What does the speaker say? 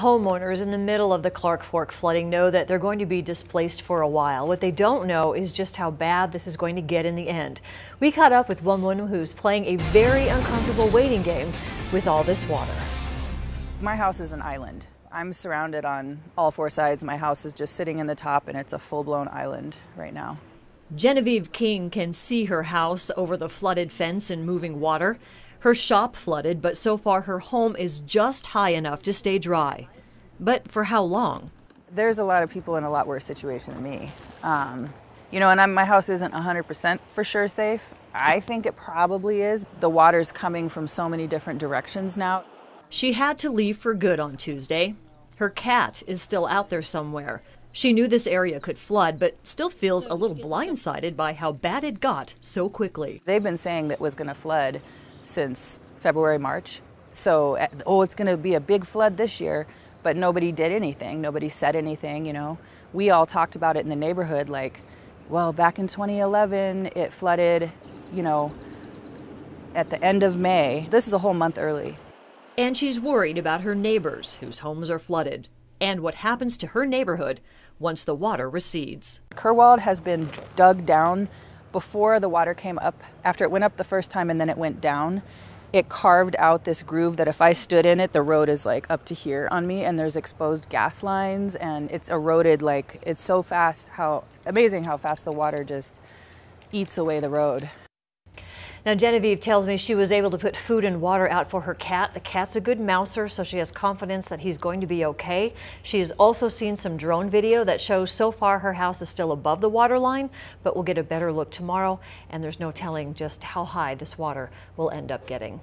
Homeowners in the middle of the Clark Fork flooding know that they're going to be displaced for a while. What they don't know is just how bad this is going to get in the end. We caught up with one woman who's playing a very uncomfortable waiting game with all this water. My house is an island. I'm surrounded on all four sides. My house is just sitting in the top, and it's a full-blown island right now. Genevieve King can see her house over the flooded fence and moving water. Her shop flooded, but so far her home is just high enough to stay dry. But for how long? There's a lot of people in a lot worse situation than me. And my house isn't 100% for sure safe. I think it probably is. The water's coming from so many different directions now. She had to leave for good on Tuesday. Her cat is still out there somewhere. She knew this area could flood, but still feels a little blindsided by how bad it got so quickly. They've been saying that it was going to flood since February, March. So, it's going to be a big flood this year, but nobody did anything. Nobody said anything, We all talked about it in the neighborhood like, well, back in 2011, it flooded, at the end of May. This is a whole month early. And she's worried about her neighbors whose homes are flooded and what happens to her neighborhood once the water recedes. Kerwald has been dug down before the water came up. After it went up the first time and then it went down, it carved out this groove that if I stood in it, the road is like up to here on me, and there's exposed gas lines, and it's eroded it's so fast. Amazing how fast the water just eats away the road. Now, Genevieve tells me she was able to put food and water out for her cat. The cat's a good mouser, so she has confidence that he's going to be okay. She has also seen some drone video that shows so far her house is still above the water line, but we'll get a better look tomorrow, and there's no telling just how high this water will end up getting.